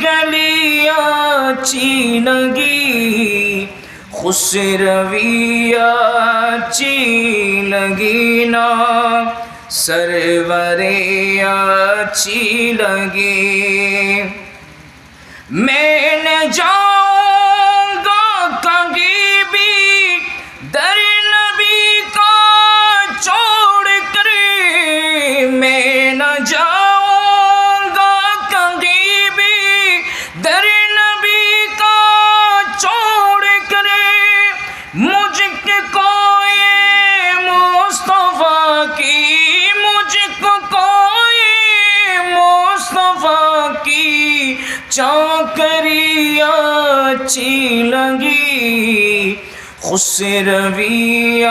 गलियाची लगी खुसरवियाची लगी ना सरवरियाची लगी मैं न जाऊंगा कहीं भी दर नबी का छोड़ कर मैं न जाऊंगा कहीं भी दर नबी का छोड़ कर मुझको ये मुस्तफा की मुझको कोई मुस्तफा की चौकरियाची लगी खुसरवियाची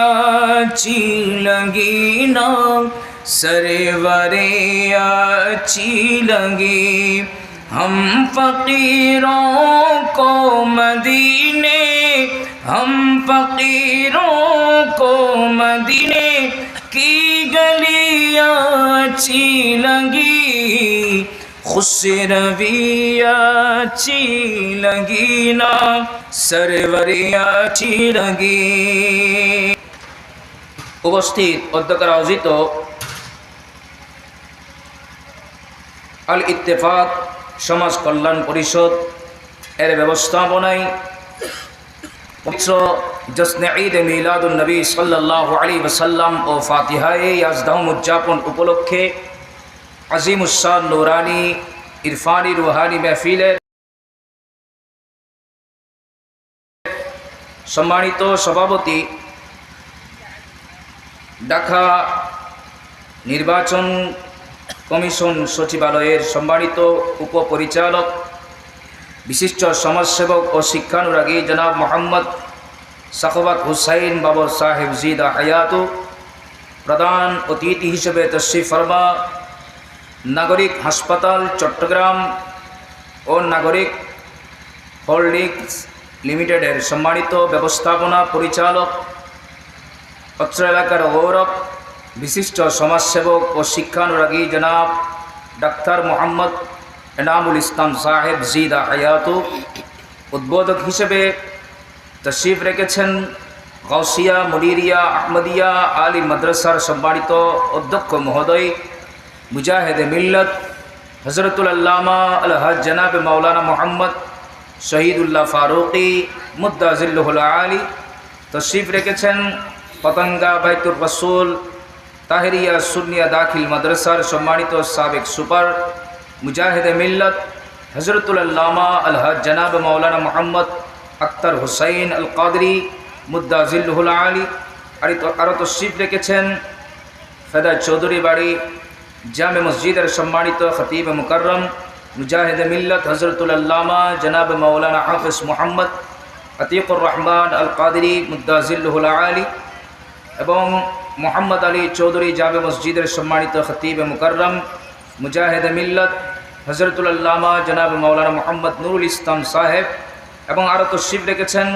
लगी ना सरवरियाची लगी हम फकीरों को मदीने हम फकीरों को मदीने की गलियाची लगी खुसरवियाची लगी ना सरवरियाची लगी। उपस्थित অধ্যক্ষের আয়োজিত আল ইত্তেফাক সমাজ কল্যাণ পরিষদ এর ব্যবস্থাপনায় পবিত্র জশ্নে ঈদ মিলাদুন নবী সাল্লাল্লাহু আলাইহি ওয়াসাল্লাম ও ফাতিহায়ে ইয়াজদাহুম উদযাপন উপলক্ষে আজিমুস-শান নুরানি ইরফানি রুহানি মাহফিলের সম্মানিত সভাপতি ঢাকা নির্বাচন কমিশন সচিবালয়ের সম্মানিত উপপরিচালক বিশিষ্ট সমাজসেবক ও শিক্ষানুরাগী জনাব মোহাম্মদ সাখাওয়াত হুসাইন বাবর সাহেব জিদা হায়াতু প্রধান অতিথি হিসেবে তশরিফ ফরমা নাগরিক হাসপাতাল চট্টগ্রাম ও নাগরিক হোল্ডিংস লিমিটেডের সম্মানিত ব্যবস্থাপনা পরিচালক অত্র এলাকার গৌরব বিশিষ্ট সমাজসেবক ও শিক্ষানুরাগী জনাব ডাক্তার মোহাম্মদ এনামুল ইসলাম সাহেব জিদা হায়াতু উদ্বোধক হিসেবে তশরিফ রেখেছেন গাউসিয়া মুনিরিয়া আহমদিয়া আলী মাদ্রাসার সম্মানিত অধ্যক্ষ মহোদয় মুজাহিদ মিল্লত হযরতুল আল্লামা আলহাজ জনাব মাওলানা মোহাম্মদ শহীদুল্লাহ ফারুকি মুদ্দাজিল্লুহুল আলী তশরিফ রেখেছেন পতঙ্গা বাইতুর রসুল তাহেরিয়া সুন্নিয়া দাখিল মাদ্রাসার সম্মানিত সাবেক সুপার মুজাহিদ মিল্লত হযরতুল আল্লামা আলহাজ জনাব মাওলানা মোহাম্মদ আক্তার হুসাইন আল কাদরি মুদ্দাজিল্লুহুল আলী আরও তশরিফ রেখেছেন ফেদা চৌধুরী বাড়ি জামে মসজিদের সম্মানিত খতিব মুকররম মুজাহিদ মিল্লত হযরতুল আল্লামা জনাব মাওলানা হাফিজ মুহাম্মদ আতিকুর রহমান আল কাদরি মুদ্দাজিল্লুহুল আলী এবং মোহাম্মদ আলী চৌধুরী জামে মসজিদের সম্মানিত খতিব মুকররম মুজাহিদ মিল্লত হযরতুল আল্লামা জনাব মাওলানা মোহাম্মদ নুরুল ইসলাম সাহেব এবং আরও তশরিফ রেখেছেন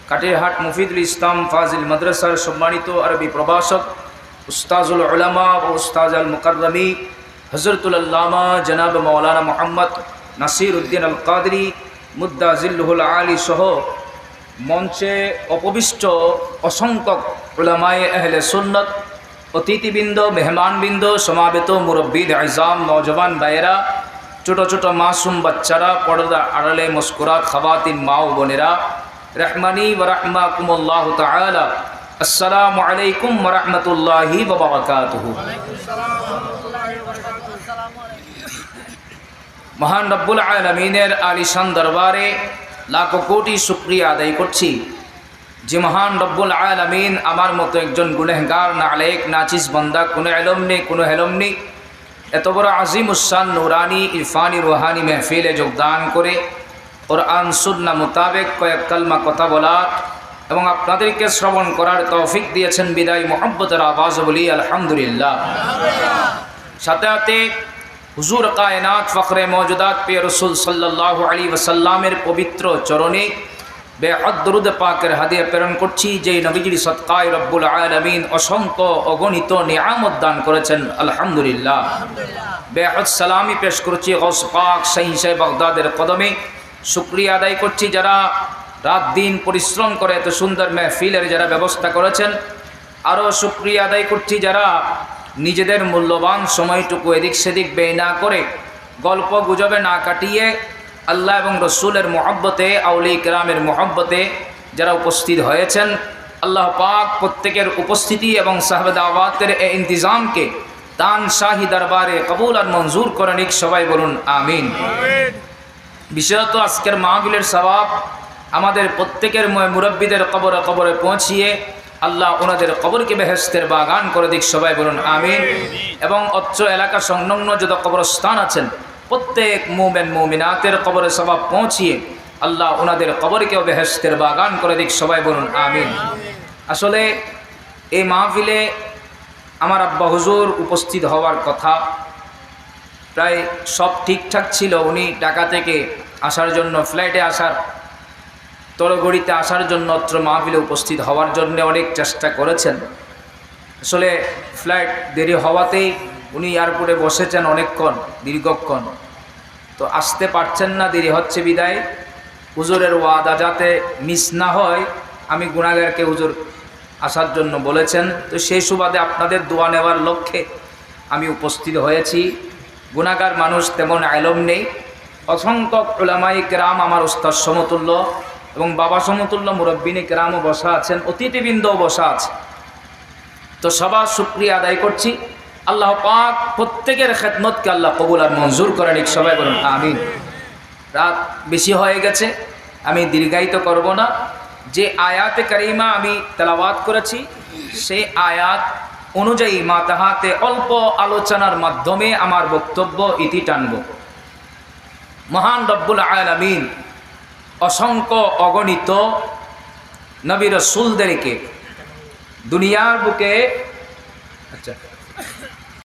কাটিরহাট মুফিদুল ইসলাম ফাজিল মাদ্রাসার সম্মানিত আরবি প্রভাষক উস্তাজুল উলামা ও উস্তাজ আল মুকররমি হযরতুল আল্লামা জনাব মাওলানা মোহাম্মদ নাসির উদ্দিন আল কাদরি মুদ্দাজিল্লুহুল আলী সহ মঞ্চে অপবিষ্ট অসংখ্য উলামায়ে আহলে সুন্নত অতিথিবৃন্দ মেহমানবৃন্দ সমাবেত মুরব্বিদ আইজাম নওজওয়ান ভাইয়েরা ছোটো ছোটো মাসুম বাচ্চারা পর্দা আড়ালে মুস্কুরাত খাওয়াতিন মা ও বোনেরা রহমানি ওয়া রাহমাকুমুল্লাহু তাআলা আসসালামু আলাইকুম ওয়া রাহমাতুল্লাহি ওয়া বারাকাতুহু। মহান রব্বুল আলামিনের আলিশান দরবারে লাখো কোটি শুকরিয়া আদায় করছি যে মহান রব্বুল আলামিন আমার মতো একজন গুনেহগার নালায়েক নাচিস বান্দা কোনো ইলম নেই কোনো হেলম নেই এত বড় আজিমুস-শান নুরানি ইরফানি রুহানি মাহফিলে যোগদান করে কোরআন সুন্নাহ মোতাবেক কয়েক কালমা কথা বলার এবং আপনাদেরকে শ্রবণ করার তৌফিক দিয়েছেন বিদায় মুহাব্বতের আওয়াজ বলি আলহামদুলিল্লাহ। সাথে সাথে হুজুর কায়নাত ফখরে মওজুদাত পে রসুল সাল্লাল্লাহু আলাইহি ওয়াসাল্লামের পবিত্র চরণে বেহদ দরুদ পাকের হাদিয়া প্রেরণ করছি যে নবীজির সদকায় রব্বুল আলামিন অসংখ্য অগণিত নিয়ামত দান করেছেন, আলহামদুলিল্লাহ। বেহদ সালামি পেশ করছি গৌস পাক শাহ বাগদাদের কদমে। শুকরিয়া আদায় করছি যারা রাত দিন পরিশ্রম করে এত সুন্দর মেহফিলের যারা ব্যবস্থা করেছেন। আরও শুকরিয়া আদায় করছি যারা নিজেদের মূল্যবান সময়টুকু এদিক সেদিক ব্যয় না করে, গল্প গুজবে না কাটিয়ে আল্লাহ এবং রসুলের মহব্বতে, আউলি কেরামের মহব্বতে যারা উপস্থিত হয়েছেন। আল্লাহ পাক প্রত্যেকের উপস্থিতি এবং সাহাবে দাওয়াতের এই ইন্তজামকে দান শাহী দরবারে কবুল আর মঞ্জুর করে নিক, সবাই বলুন আমিন। বিশেষত আজকের মাহফিলের সওয়াব আমাদের প্রত্যেকের মুরব্বীদের কবরে কবরে পৌঁছিয়ে আল্লাহ ওনাদের কবরকে বেহেশতের বাগান করে দিক, সবাই বলুন আমিন। এবং অত্র এলাকা সংলগ্ন যত কবরস্থান আছেন প্রত্যেক মুমিন মুমিনাতের কবরে সওয়াব পৌঁছিয়ে আল্লাহ ওনাদের কবরকেও বেহেশতের বাগান করে দিক, সবাই বলুন আমিন। আসলে এই মাহফিলে আমার আব্বা হুজুর উপস্থিত হওয়ার কথা, প্রায় সব ঠিকঠাক ছিল। উনি ঢাকা থেকে আসার জন্য, ফ্লাইটে আসার তড়িঘড়িতে আসার জন্য অত্র মাহফিলে উপস্থিত হওয়ার জন্য অনেক চেষ্টা করেছেন। আসলে ফ্লাইট দেরি হওয়াতেই উনি এয়ারপোর্টে বসেছেন অনেকক্ষণ, দীর্ঘক্ষণ, তো আসতে পারছেন না, দেরি হচ্ছে বিদায়। হুজুরের ওয়াদা যাতে মিস না হয়, আমি গুনাহগারকে হুজুর আসার জন্য বলেছেন, তো সেই সুবাদে আপনাদের দোয়া নেওয়ার লক্ষ্যে আমি উপস্থিত হয়েছি। গুনাহগার মানুষ, তেমন আলম নেই। অসংখ্য উলামায়ে কেরাম আমার উস্তাদ সমতুল্য এবং বাবা সমতুল্য মুরব্বিনী কেরামও বসা আছেন, অতিথিবৃন্দও বসা আছে। তো সবার শুকরিয়া আদায় করছি। আল্লাহ পাক প্রত্যেকের খেদমতকে আল্লাহ কবুল আর মঞ্জুর করে নিক, সবাই বলুন আমিন। রাত বেশি হয়ে গেছে, আমি দীর্ঘায়িত করব না। যে আয়াতে কারিমা আমি তেলাওয়াত করেছি সেই আয়াত অনুযায়ী মাতাহাতে অল্প আলোচনার মাধ্যমে আমার বক্তব্য ইতি টানব। মহান রব্বুল আলামিন অসংখ্য অগণিত নবী রাসূলদেরকে দুনিয়ার বুকে